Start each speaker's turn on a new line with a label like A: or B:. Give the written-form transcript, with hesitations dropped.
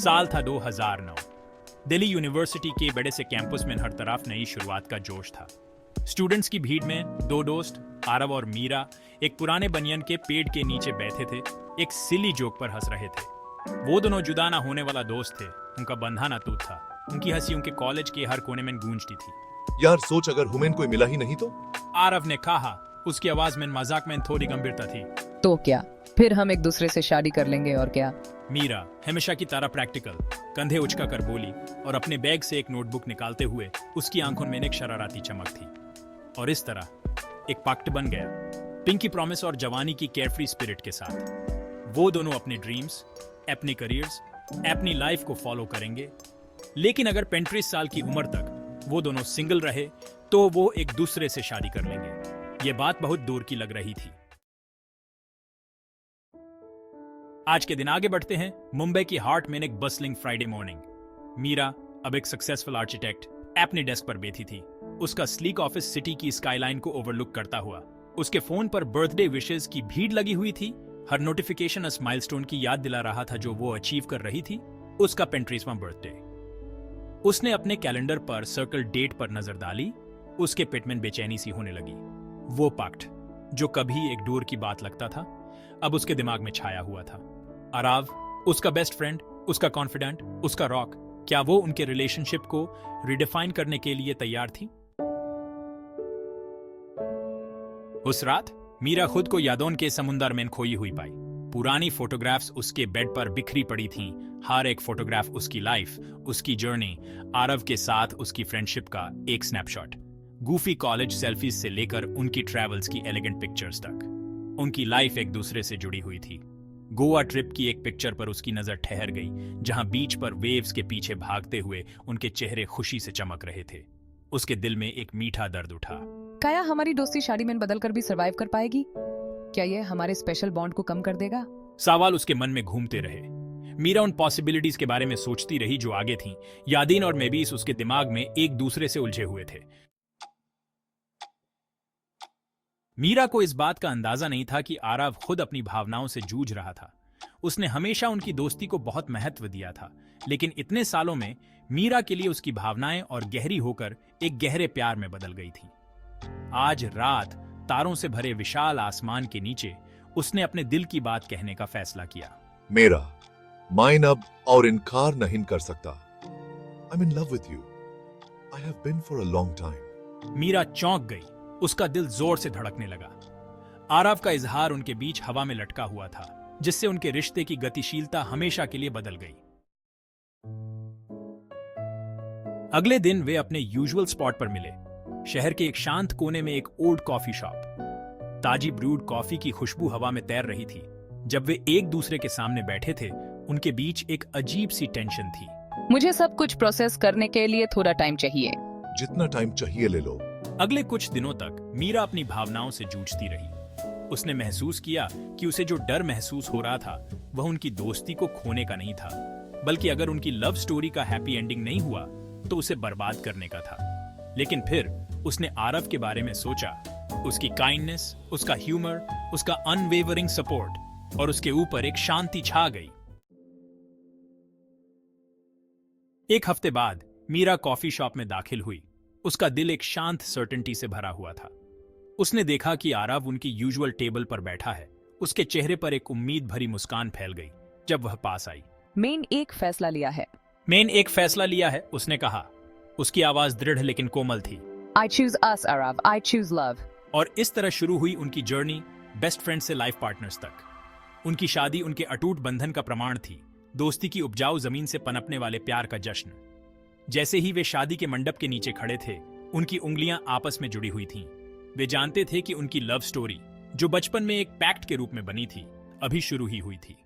A: साल था 2009। दिल्ली यूनिवर्सिटी के बड़े से कैंपस में हर तरफ नई शुरुआत का जोश था। स्टूडेंट्स की भीड़ में दो दोस्त आरव और मीरा एक पुराने बनियन के पेड़ के नीचे बैठे थे, एक सिली जोक पर हंस रहे थे। वो दोनों जुदा ना होने वाला दोस्त थे, उनका बंधा ना टूट था। उनकी हंसी उनके कॉलेज के हर कोने में गूंजती थी।
B: यार सोच, अगर हुमेन कोई मिला ही नहीं तो?
A: आरव ने कहा, उसकी आवाज में मजाक में थोड़ी गंभीरता थी।
C: तो क्या, फिर हम एक दूसरे से शादी कर लेंगे और क्या।
A: मीरा हमेशा की तरह प्रैक्टिकल कंधे उचका कर बोली और अपने बैग से एक नोटबुक निकालते हुए उसकी आंखों में एक शरारती चमक थी। और इस तरह एक पक्ट बन गया, पिंकी प्रॉमिस और जवानी की केयरफ्री स्पिरिट के साथ। वो दोनों अपने ड्रीम्स, अपने करियर्स, अपनी लाइफ को फॉलो करेंगे। लेकिन अगर 35 साल की उम्र तक वो दोनों सिंगल रहे तो वो एक दूसरे से शादी कर लेंगे। ये बात बहुत दूर की लग रही थी। आज के दिन आगे बढ़ते हैं। मुंबई की हार्ट में एक बसलिंग फ्राइडे मॉर्निंग। मीरा अब एक सक्सेसफुल आर्किटेक्ट अपने डेस्क पर बैठी थी। उसका स्लीक ऑफिस सिटी की स्काईलाइन को ओवरलुक करता हुआ। उसके फोन पर बर्थडे विशेस की भीड़ लगी हुई थी। हर नोटिफिकेशन उस माइलस्टोन की याद दिला रहा था जो वो अचीव कर रही थी, उसका 35वां बर्थडे। उसने अपने कैलेंडर पर सर्कल डेट पर नजर डाली। उसके पेट में बेचैनी सी होने लगी। वो पक्ट जो कभी एक दूर की बात लगता था, अब उसके दिमाग में छाया हुआ था। आरव, उसका बेस्ट फ्रेंड, उसका कॉन्फिडेंट, उसका रॉक, क्या वो उनके रिलेशनशिप को रिडिफाइन करने के लिए तैयार थी? उस रात मीरा खुद को यादों के समुंदर में खोई हुई पाई। पुरानी फोटोग्राफ्स उसके बेड पर बिखरी पड़ी थीं। हर एक फोटोग्राफ उसकी लाइफ, उसकी जर्नी, आरव के साथ उसकी फ्रेंडशिप का एक स्नैपशॉट। गूफी कॉलेज सेल्फीज से लेकर उनकी ट्रैवल्स की एलिगेंट पिक्चर्स तक, उनकी लाइफ एक दूसरे से जुड़ी हुई थी। गोवा ट्रिप की एक पिक्चर पर उसकी नजर ठहर गई, जहां बीच पर वेव्स के पीछे भागते हुए उनके चेहरे खुशी से चमक रहे थे। उसके दिल में एक मीठा दर्द उठा।
C: क्या हमारी दोस्ती शादी में बदल कर भी सरवाइव कर पाएगी? क्या ये हमारे स्पेशल बॉन्ड को कम कर देगा?
A: सवाल उसके मन में घूमते रहे। मीरा उन पॉसिबिलिटीज के बारे में सोचती रही जो आगे थीं। यादीन और मेबीस उसके दिमाग में एक दूसरे से उलझे हुए थे। मीरा को इस बात का अंदाजा नहीं था कि आरव खुद अपनी भावनाओं से जूझ रहा था। उसने हमेशा उनकी दोस्ती को बहुत महत्व दिया था, लेकिन इतने सालों में मीरा के लिए उसकी भावनाएं और गहरी होकर एक गहरे प्यार में बदल गई थी। आज रात तारों से भरे विशाल आसमान के नीचे उसने अपने दिल की बात कहने का फैसला किया।
B: मेरा माइन अब और इनकार नहीं कर सकता। I am in love with you. I have been for a long time.
A: Meera चौंक गई। उसका दिल जोर से धड़कने लगा। आरव का इजहार उनके बीच हवा में लटका हुआ था, जिससे उनके रिश्ते की गतिशीलता हमेशा के लिए बदल गई। अगले दिन वे अपने यूजुअल स्पॉट पर मिले। शहर के एक शांत कोने में एक ओल्ड कॉफी शॉप। ताजी ब्रूड कॉफी की खुशबू हवा में तैर रही थी। जब वे एक दूसरे के सामने बैठे थे, उनके बीच एक अजीब सी टेंशन थी।
C: मुझे सब कुछ प्रोसेस करने के लिए थोड़ा टाइम चाहिए।
B: जितना टाइम चाहिए ले लो।
A: अगले कुछ दिनों तक मीरा अपनी भावनाओं से जूझती रही। उसने महसूस किया कि उसे जो डर महसूस हो रहा था वह उनकी दोस्ती को खोने का नहीं था, बल्कि अगर उनकी लव स्टोरी का हैप्पी एंडिंग नहीं हुआ तो उसे बर्बाद करने का था। लेकिन फिर उसने आरव के बारे में सोचा, उसकी काइंडनेस, उसका ह्यूमर, उसका अनवेवरिंग सपोर्ट, और उसके ऊपर एक शांति छा गई। एक हफ्ते बाद मीरा कॉफी शॉप में दाखिल हुई। उसका दिल एक शांत सर्टेनिटी से भरा हुआ था। उसने देखा कि आरव उनकी यूजुअल टेबल पर बैठा है। उसके चेहरे पर एक उम्मीद भरी मुस्कान फैल गई जब वह पास आई।
C: मैंने एक फैसला लिया है।
A: मैंने एक फैसला लिया है, उसने कहा। उसकी आवाज दृढ़ लेकिन कोमल थी।
C: I choose us, Arav. I choose love.
A: और इस तरह शुरू हुई उनकी जर्नी, बेस्ट फ्रेंड से लाइफ पार्टनर्स तक। उनकी शादी उनके अटूट बंधन का प्रमाण थी, दोस्ती की उपजाऊ जमीन से पनपने वाले प्यार का जश्न। जैसे ही वे शादी के मंडप के नीचे खड़े थे, उनकी उंगलियां आपस में जुड़ी हुई थीं। वे जानते थे कि उनकी लव स्टोरी, जो बचपन में एक पैक्ट के रूप में बनी थी, अभी शुरू ही हुई थी।